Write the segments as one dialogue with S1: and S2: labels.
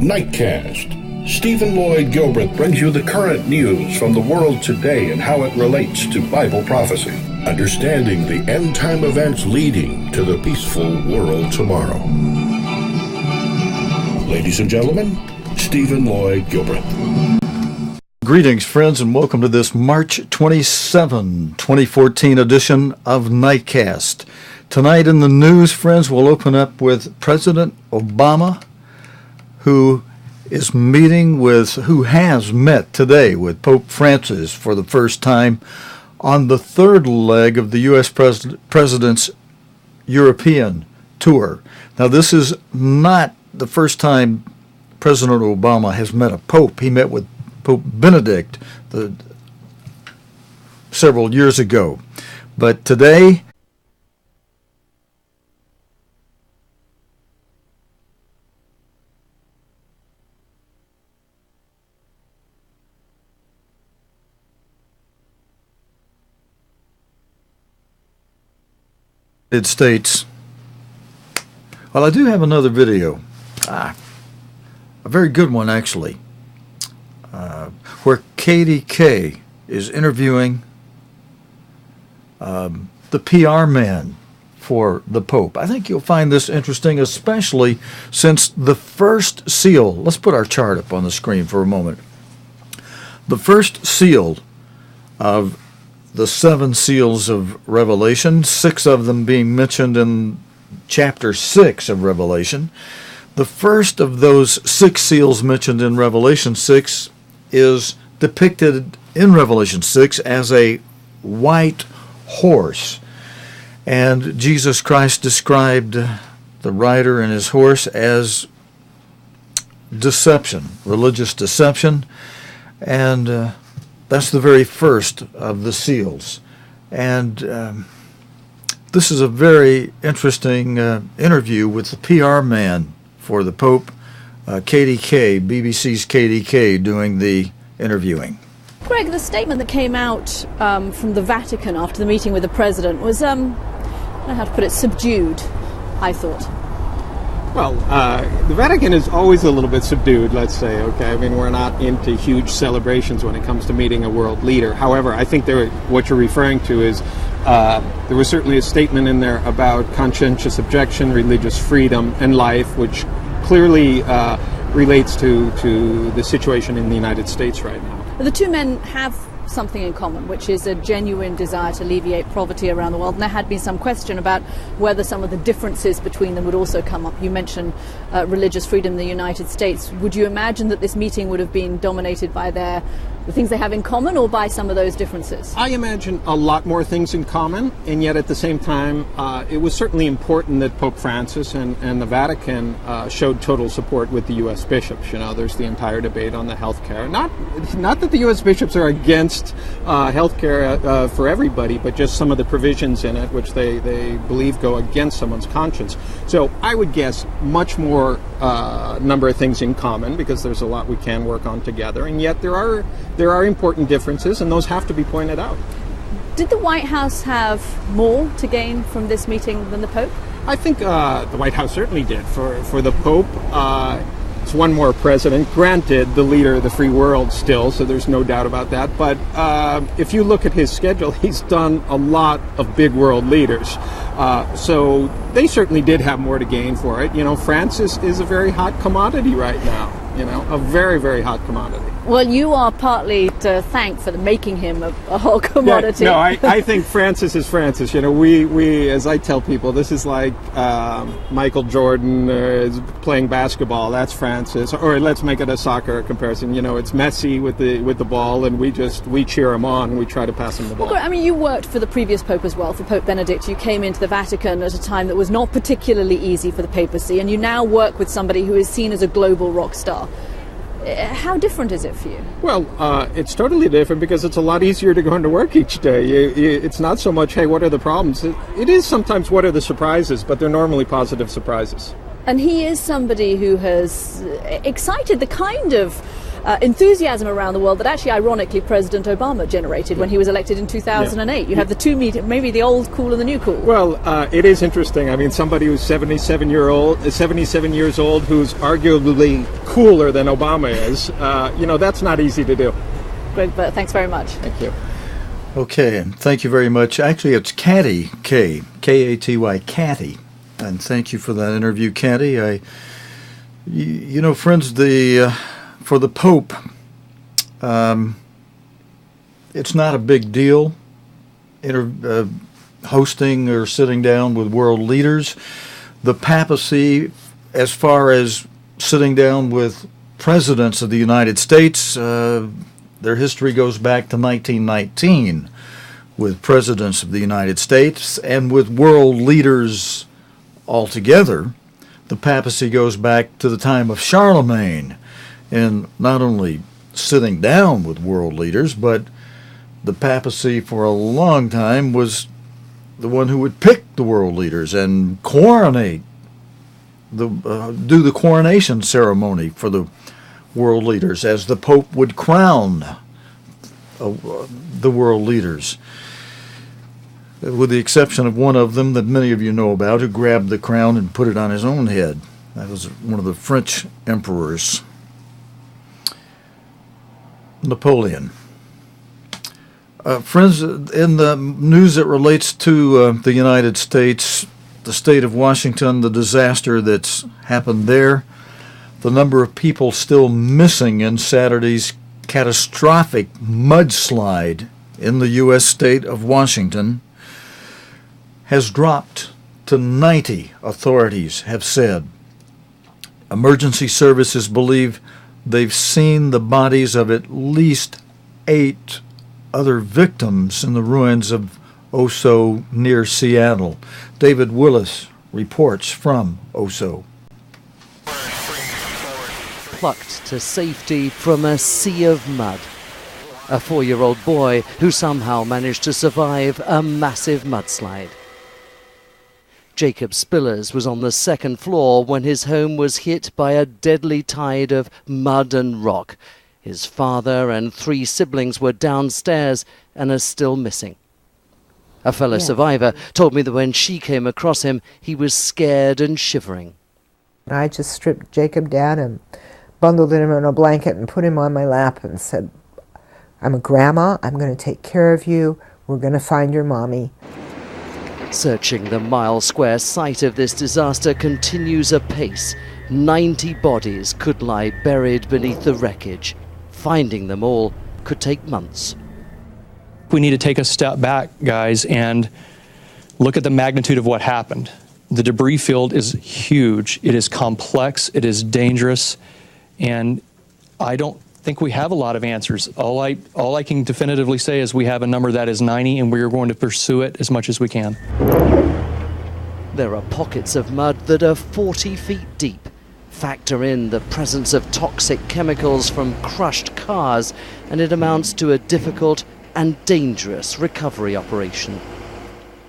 S1: Nightcast. Stephen Lloyd Gilbreth brings you the current news from the world today and how it relates to Bible prophecy. Understanding the end-time events leading to the peaceful world tomorrow. Ladies and gentlemen, Stephen Lloyd Gilbreth.
S2: Greetings, friends, and welcome to this March 27, 2014 edition of Nightcast. Tonight in the news, friends, we'll open up with President Obama, who has met today with Pope Francis for the first time on the third leg of the U.S. President's European tour. Now, this is not the first time President Obama has met a pope. He met with Pope Benedict several years ago. But today, United States. Well, I do have another video, a very good one actually, where KDK is interviewing the PR man for the Pope. I think you'll find this interesting, especially since the first seal, let's put our chart up on the screen for a moment. The first seal of the 7 seals of Revelation, 6 of them being mentioned in chapter 6 of Revelation. The first of those 6 seals mentioned in Revelation 6 is depicted in Revelation 6 as a white horse. And Jesus Christ described the rider and his horse as deception, religious deception, and that's the very first of the seals. And this is a very interesting interview with the PR man for the Pope, KDK, BBC's KDK, doing the interviewing.
S3: Greg, the statement that came out from the Vatican after the meeting with the President was, I don't know how to put it, subdued, I thought.
S4: Well, the Vatican is always a little bit subdued, let's say, okay? I mean, we're not into huge celebrations when it comes to meeting a world leader. However, I think what you're referring to is there was certainly a statement in there about conscientious objection, religious freedom, and life, which clearly relates to the situation in the United States right now.
S3: The two men have something in common, which is a genuine desire to alleviate poverty around the world. And there had been some question about whether some of the differences between them would also come up. You mentioned religious freedom in the United States. Would you imagine that this meeting would have been dominated by the things they have in common, or by some of those differences?
S4: I imagine a lot more things in common, and yet at the same time, it was certainly important that Pope Francis and the Vatican showed total support with the U.S. bishops. You know, there's the entire debate on the health care. Not that the U.S. bishops are against health care for everybody, but just some of the provisions in it, which they believe go against someone's conscience. So I would guess much more number of things in common, because there's a lot we can work on together, and yet there are important differences, and those have to be pointed out.
S3: Did the White House have more to gain from this meeting than the Pope?
S4: I think the White House certainly did. For the Pope, it's one more president, granted the leader of the free world still, so there's no doubt about that. But if you look at his schedule, he's done a lot of big world leaders. So they certainly did have more to gain for it. You know, Francis is a very hot commodity right now. You know, a very, very hot commodity.
S3: Well, you are partly to thank for making him a whole commodity.
S4: Yeah, no, I think Francis is Francis. You know, we as I tell people, this is like Michael Jordan is playing basketball. That's Francis. Or let's make it a soccer comparison. You know, it's Messi with the ball, and we cheer him on. We try to pass him the ball.
S3: Well, I mean, you worked for the previous Pope as well, for Pope Benedict. You came into the Vatican at a time that was not particularly easy for the papacy, and you now work with somebody who is seen as a global rock star. How different is it for you?
S4: Well, it's totally different, because it's a lot easier to go into work each day. It's not so much, hey, what are the problems? It is sometimes, what are the surprises, but they're normally positive surprises.
S3: And he is somebody who has excited the kind of enthusiasm around the world that actually, ironically, President Obama generated when he was elected in 2008. Yeah. You have the two maybe the old cool and the new cool.
S4: Well, it is interesting. I mean, somebody who's 77 years old, who's arguably cooler than Obama is, that's not easy to do.
S3: Greg, thanks very much.
S4: Thank you.
S2: Okay, and thank you very much. Actually, it's Catty, K-A-T-Y, Catty. And thank you for that interview, Catty. Friends, for the Pope, it's not a big deal hosting or sitting down with world leaders. The papacy, as far as sitting down with presidents of the United States, their history goes back to 1919 with presidents of the United States, and with world leaders altogether, the papacy goes back to the time of Charlemagne, and not only sitting down with world leaders, but the papacy for a long time was the one who would pick the world leaders and coronate, do the coronation ceremony for the world leaders, as the Pope would crown the world leaders, with the exception of one of them that many of you know about, who grabbed the crown and put it on his own head. That was one of the French emperors, Napoleon. Friends, in the news that relates to the United States, the state of Washington, the disaster that's happened there, the number of people still missing in Saturday's catastrophic mudslide in the U.S. state of Washington has dropped to 90, authorities have said. Emergency services believe they've seen the bodies of at least 8 other victims in the ruins of Oso near Seattle. David Willis reports from Oso.
S5: Plucked to safety from a sea of mud. A 4-year-old boy who somehow managed to survive a massive mudslide. Jacob Spillers was on the 2nd floor when his home was hit by a deadly tide of mud and rock. His father and 3 siblings were downstairs and are still missing. A fellow survivor told me that when she came across him, he was scared and shivering.
S6: I just stripped Jacob down and bundled him in a blanket and put him on my lap and said, I'm a grandma, I'm going to take care of you, we're going to find your mommy.
S5: Searching the mile-square site of this disaster continues apace. 90 bodies could lie buried beneath the wreckage. Finding them all could take months.
S7: We need to take a step back, guys, and look at the magnitude of what happened. The debris field is huge. It is complex. It is dangerous. And I don't think we have a lot of answers. All I can definitively say is we have a number that is 90, and we are going to pursue it as much as we can.
S5: There are pockets of mud that are 40 feet deep. Factor in the presence of toxic chemicals from crushed cars, and it amounts to a difficult and dangerous recovery operation.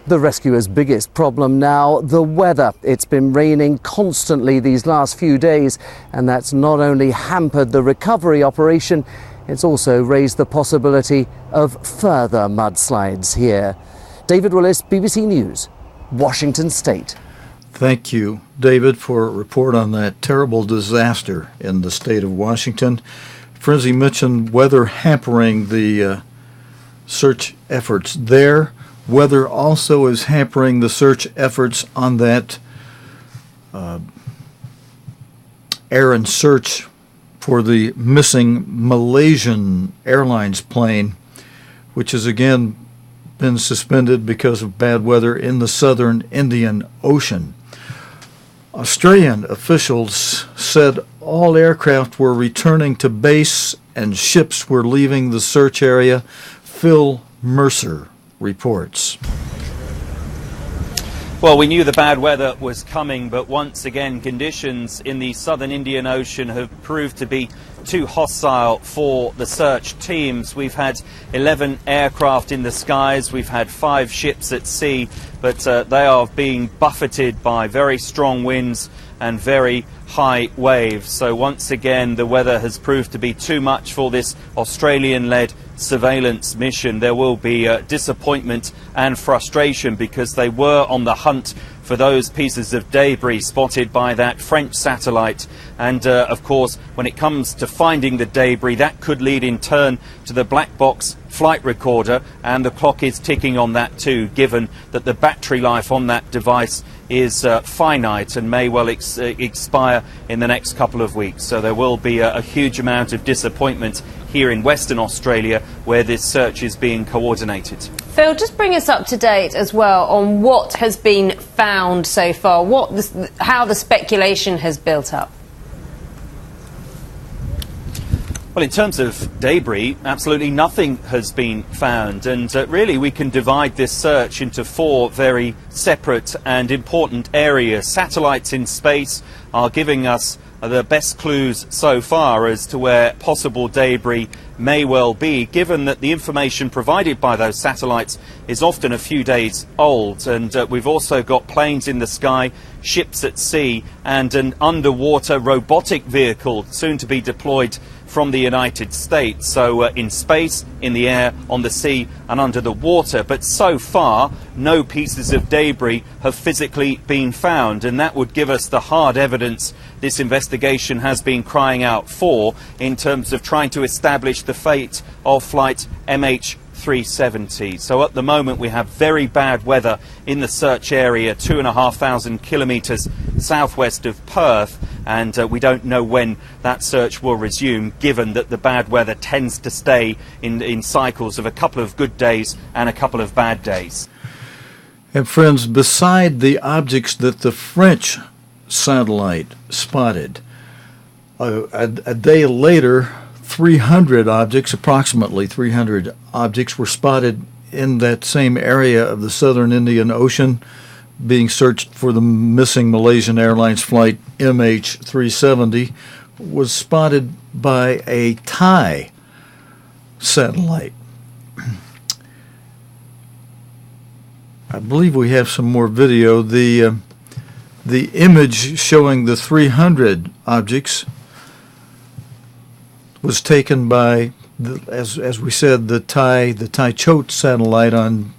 S5: The rescuers' biggest problem now, the weather. It's been raining constantly these last few days, and that's not only hampered the recovery operation, it's also raised the possibility of further mudslides here. David Willis, BBC News, Washington State.
S2: Thank you, David, for a report on that terrible disaster in the state of Washington. Frenzy mentioned weather hampering the search efforts there. Weather also is hampering the search efforts on that air and search for the missing Malaysian Airlines plane, which has again been suspended because of bad weather in the southern Indian Ocean. Australian officials said all aircraft were returning to base and ships were leaving the search area. Phil Mercer reports.
S8: Well, we knew the bad weather was coming, but once again conditions in the southern Indian Ocean have proved to be too hostile for the search teams. We've had 11 aircraft in the skies, we've had 5 ships at sea, but they are being buffeted by very strong winds and very high waves. So once again, the weather has proved to be too much for this Australian-led surveillance mission. There will be disappointment and frustration because they were on the hunt for those pieces of debris spotted by that French satellite. And of course, when it comes to finding the debris, that could lead in turn to the black box flight recorder, and the clock is ticking on that too, given that the battery life on that device is finite and may well expire in the next couple of weeks. So there will be a huge amount of disappointment here in Western Australia, where this search is being coordinated.
S9: Phil, just bring us up to date as well on what has been found so far, how the speculation has built up.
S8: Well, in terms of debris, absolutely nothing has been found, and really we can divide this search into four very separate and important areas. Satellites in space are giving us the best clues so far as to where possible debris may well be, given that the information provided by those satellites is often a few days old. And we've also got planes in the sky, ships at sea, and an underwater robotic vehicle soon to be deployed from the United States. So in space, in the air, on the sea and under the water. But so far, no pieces of debris have physically been found, and that would give us the hard evidence this investigation has been crying out for in terms of trying to establish the fate of flight MH370. So at the moment we have very bad weather in the search area, 2,500 kilometres southwest of Perth, and we don't know when that search will resume, given that the bad weather tends to stay in cycles of a couple of good days and a couple of bad days.
S2: And friends, beside the objects that the French satellite spotted, a day later, 300 objects, approximately 300 objects, were spotted in that same area of the southern Indian Ocean, being searched for the missing Malaysian Airlines flight MH370, was spotted by a Thai satellite. I believe we have some more video. The image showing the 300 objects was taken by, as we said, the Thai Chote satellite on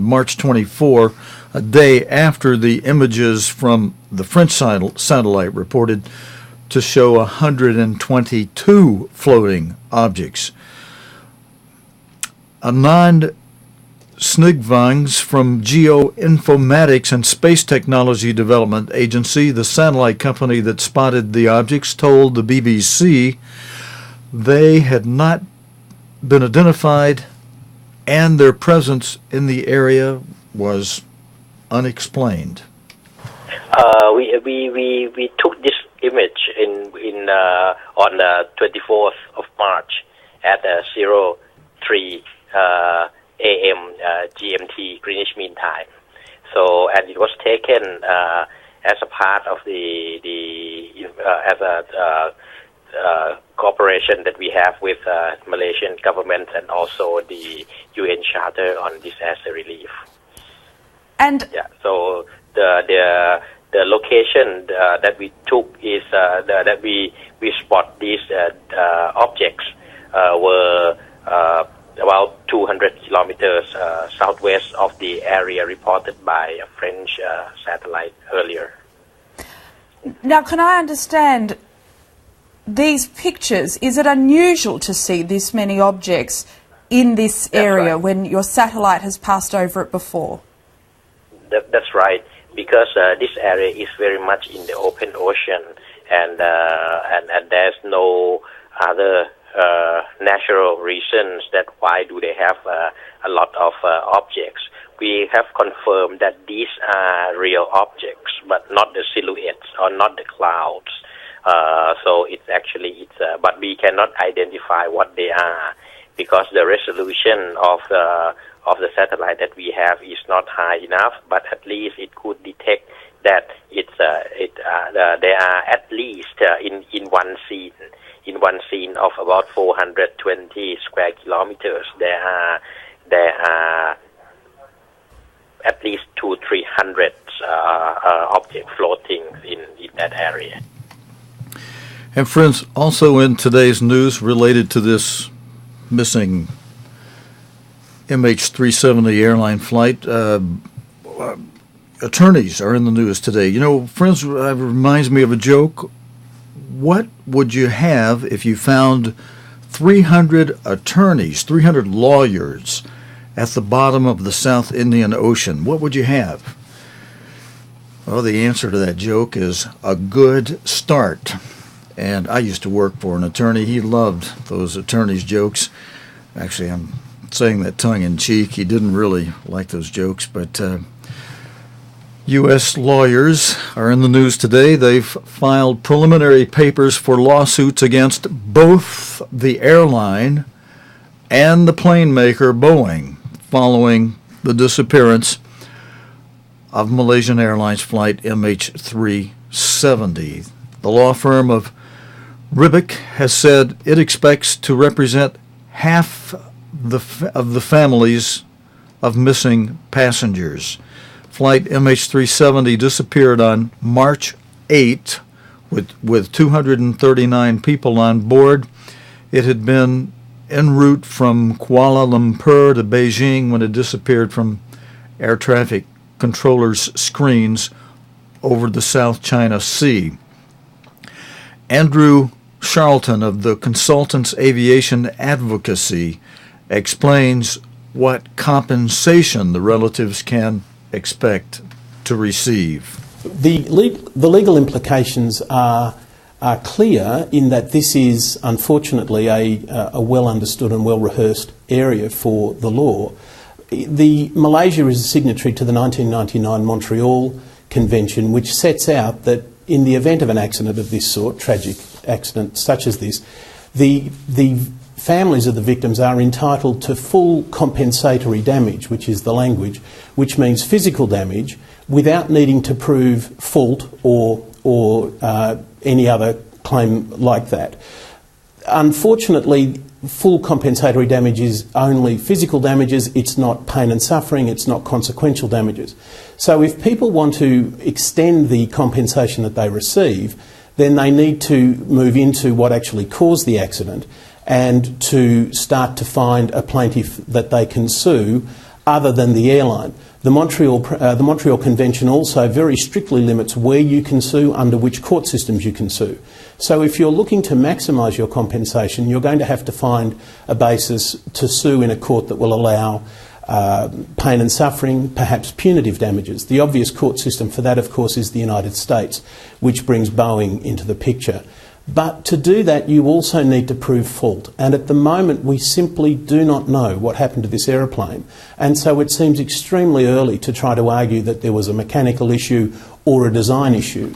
S2: March 24, a day after the images from the French satellite reported to show 122 floating objects. Anand Snigvangs from Geoinformatics and Space Technology Development Agency, the satellite company that spotted the objects, told the BBC they had not been identified and their presence in the area was unexplained.
S10: We took this image on the 24th of March at 03 a.m. GMT, Greenwich Mean Time. So, and it was taken as a part of as a cooperation that we have with Malaysian government and also the UN Charter on disaster relief.
S9: And
S10: yeah, so the location that we took is that we spot these objects were about 200 kilometers southwest of the area reported by a French satellite earlier.
S11: Now, can I understand these pictures? Is it unusual to see this many objects in this area when your satellite has passed over it before?
S10: That's right, because this area is very much in the open ocean, and there's no other natural reasons that why do they have a lot of objects. We have confirmed that these are real objects, but not the silhouettes or not the clouds. So but we cannot identify what they are because the resolution of the satellite that we have is not high enough. But at least it could detect that they are at least in one scene. In one scene of about 420 square kilometers, there are at least 200-300 objects floating in that area.
S2: And friends, also in today's news related to this missing MH370 airline flight, attorneys are in the news today. You know, friends, it reminds me of a joke. What would you have if you found 300 attorneys, 300 lawyers at the bottom of the South Indian Ocean? What would you have? Well, the answer to that joke is a good start. And I used to work for an attorney. He loved those attorneys' jokes. Actually, I'm saying that tongue-in-cheek. He didn't really like those jokes, but U.S. lawyers are in the news today. They've filed preliminary papers for lawsuits against both the airline and the plane maker Boeing following the disappearance of Malaysian Airlines flight MH370. The law firm of Ribic has said it expects to represent half of the families of missing passengers. Flight MH370 disappeared on March 8 with 239 people on board. It had been en route from Kuala Lumpur to Beijing when it disappeared from air traffic controllers' screens over the South China Sea. Andrew Charlton of the Consultants Aviation Advocacy explains what compensation the relatives can expect to receive.
S12: The legal implications are clear in that this is unfortunately a well understood and well rehearsed area for the law. Malaysia is a signatory to the 1999 Montreal Convention, which sets out that in the event of an accident of this sort, tragic accident such as this, the families of the victims are entitled to full compensatory damage, which is the language, which means physical damage without needing to prove fault or any other claim like that. Unfortunately, full compensatory damage is only physical damages. It's not pain and suffering. It's not consequential damages. So if people want to extend the compensation that they receive, then they need to move into what actually caused the accident and to start to find a plaintiff that they can sue other than the airline. The Montreal Convention also very strictly limits where you can sue, under which court systems you can sue. So if you're looking to maximise your compensation, you're going to have to find a basis to sue in a court that will allow pain and suffering, perhaps punitive damages. The obvious court system for that, of course, is the United States, which brings Boeing into the picture. But to do that, you also need to prove fault. And at the moment, we simply do not know what happened to this aeroplane. And so it seems extremely early to try to argue that there was a mechanical issue or a design issue.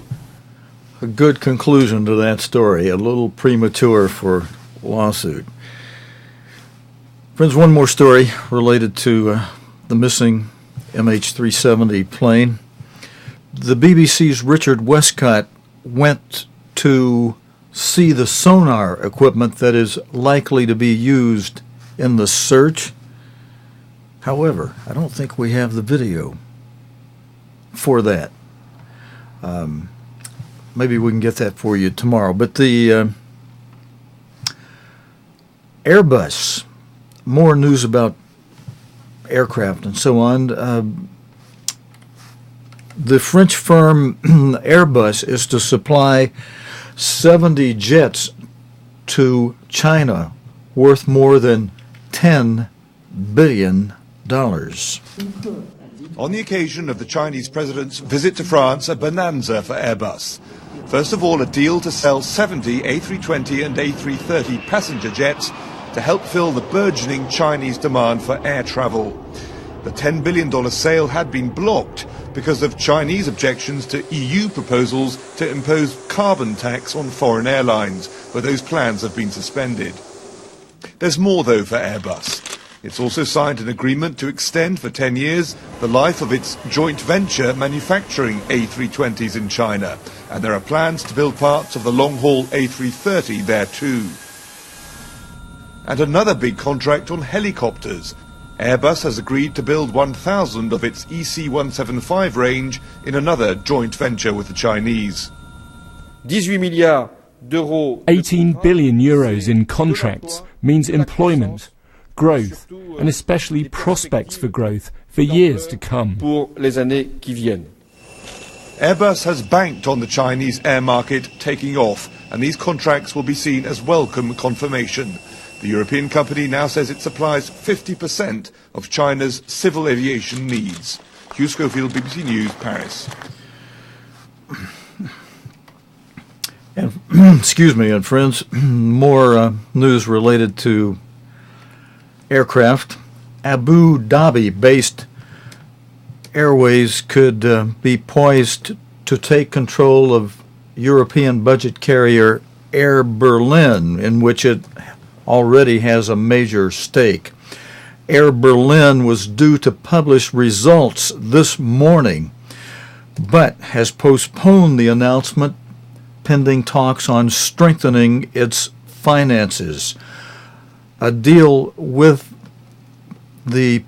S2: A good conclusion to that story, a little premature for lawsuit. Friends, one more story related to the missing MH370 plane. The BBC's Richard Westcott went to see the sonar equipment that is likely to be used in the search. However, I don't think we have the video for that. Maybe we can get that for you tomorrow. But the Airbus, more news about aircraft and so on. The French firm Airbus is to supply 70 jets to China worth more than $10 billion.
S13: On the occasion of the Chinese president's visit to France, a bonanza for Airbus. First of all, a deal to sell 70 A320 and A330 passenger jets to help fill the burgeoning Chinese demand for air travel. The $10 billion sale had been blocked because of Chinese objections to EU proposals to impose carbon tax on foreign airlines, but those plans have been suspended. There's more, though, for Airbus. It's also signed an agreement to extend for 10 years the life of its joint venture manufacturing A320s in China, and there are plans to build parts of the long-haul A330 there too. And another big contract on helicopters. Airbus has agreed to build 1,000 of its EC-175 range in another joint venture with the Chinese.
S14: 18
S15: billion euros in contracts means employment, growth, and especially prospects for growth for years to come.
S13: Airbus has banked on the Chinese air market taking off, and these contracts will be seen as welcome confirmation. The European company now says it supplies 50% of China's civil aviation needs. Hugh Schofield, BBC News, Paris.
S2: And, excuse me, and friends, more news related to aircraft. Abu Dhabi-based Airways could be poised to take control of European budget carrier Air Berlin, in which it already has a major stake. Air Berlin was due to publish results this morning, but has postponed the announcement pending talks on strengthening its finances. A deal with the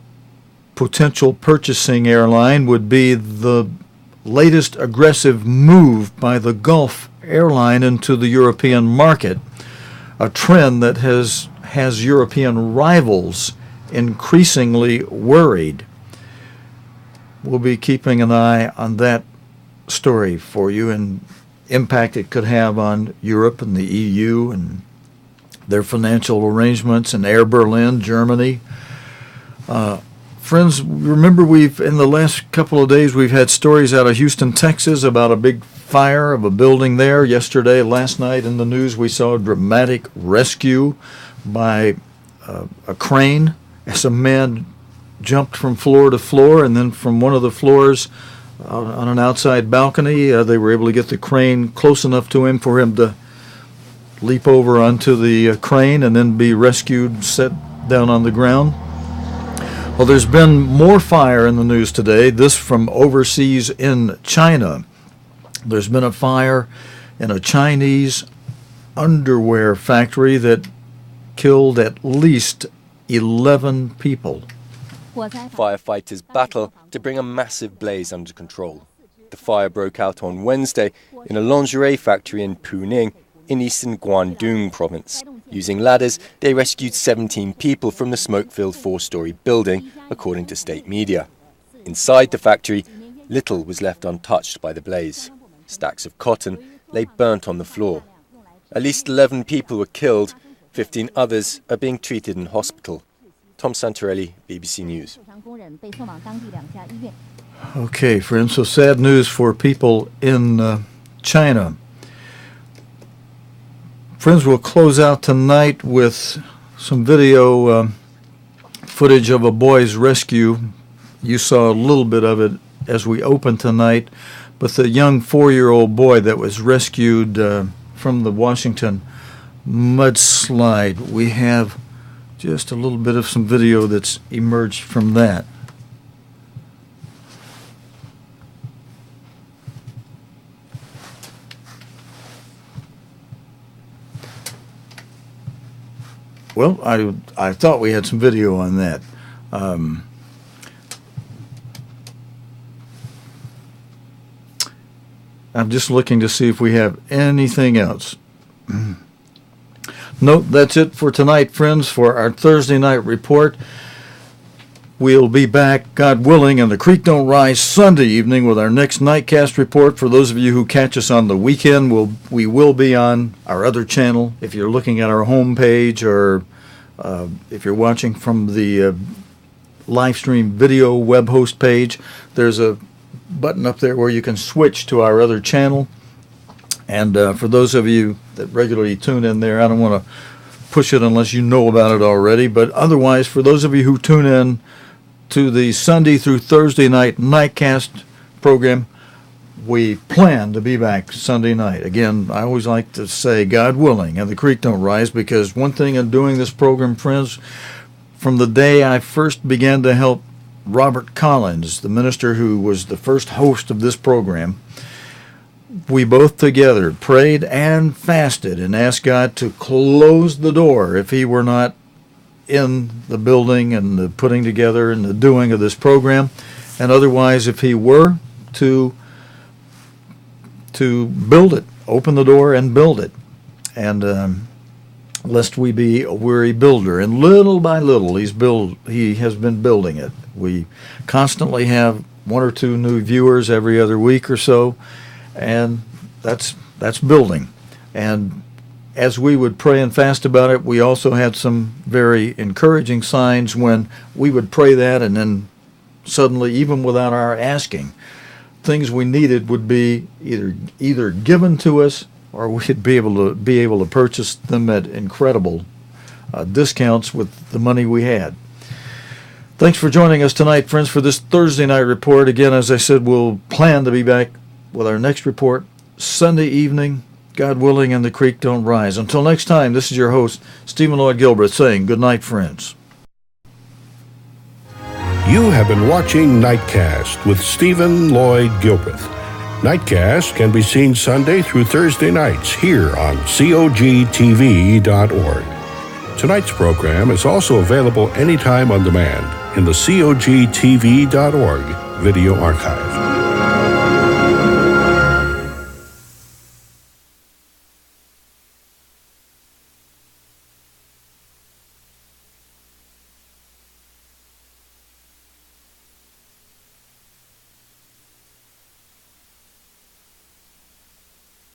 S2: potential purchasing airline would be the latest aggressive move by the Gulf airline into the European market, a trend that has European rivals increasingly worried. We'll be keeping an eye on that story for you and impact it could have on Europe and the EU and their financial arrangements, and Air Berlin, Germany. Friends, remember in the last couple of days we've had stories out of Houston, Texas about a big fire of a building there. Yesterday, last night in the news we saw a dramatic rescue by a crane as a man jumped from floor to floor, and then from one of the floors on an outside balcony, they were able to get the crane close enough to him for him to leap over onto the crane and then be rescued, set down on the ground. Well, there's been more fire in the news today, this from overseas in China. There's been a fire in a Chinese underwear factory that killed at least 11 people.
S16: Firefighters battle to bring a massive blaze under control. The fire broke out on Wednesday in a lingerie factory in Puning, in eastern Guangdong province. Using ladders, they rescued 17 people from the smoke-filled 4-story building, according to state media. Inside the factory, little was left untouched by the blaze. Stacks of cotton lay burnt on the floor. At least 11 people were killed. 15 others are being treated in hospital. Tom Santarelli, BBC News.
S2: Okay, friends, so sad news for people in China. Friends, we'll close out tonight with some video footage of a boy's rescue. You saw a little bit of it as we opened tonight, but the young 4-year-old boy that was rescued from the Washington mudslide. We have just a little bit of some video that's emerged from that. Well, I thought we had some video on that. I'm just looking to see if we have anything else. Nope, that's it for tonight, friends, for our Thursday night report. We'll be back, God willing, and the creek don't rise Sunday evening with our next nightcast report. For those of you who catch us on the weekend, we will be on our other channel. If you're looking at our home page, or if you're watching from the live stream video web host page, there's a button up there where you can switch to our other channel. And for those of you that regularly tune in there, I don't want to push it unless you know about it already. But otherwise, for those of you who tune in to the Sunday through Thursday night nightcast program, we plan to be back Sunday night. Again, I always like to say, God willing, and the creek don't rise, because one thing in doing this program, friends, from the day I first began to help Robert Collins, the minister who was the first host of this program, we both together prayed and fasted and asked God to close the door if he were not in the building and the putting together and the doing of this program. And otherwise, if he were to build it, open the door and build it, and lest we be a weary builder. And little by little, he has been building it. We constantly have 1 or 2 new viewers every other week or so, and that's building. And as we would pray and fast about it, we also had some very encouraging signs when we would pray that, and then suddenly, even without our asking, things we needed would be either given to us, or we'd be able to purchase them at incredible discounts with the money we had. Thanks for joining us tonight, friends, for this Thursday night report. Again, as I said, we'll plan to be back with our next report Sunday evening, God willing, and the creek don't rise. Until next time, this is your host, Stephen Lloyd Gilbreth, saying good night, friends.
S1: You have been watching Nightcast with Stephen Lloyd Gilbreth. Nightcast can be seen Sunday through Thursday nights here on COGTV.org. Tonight's program is also available anytime on demand in the COGTV.org video archive.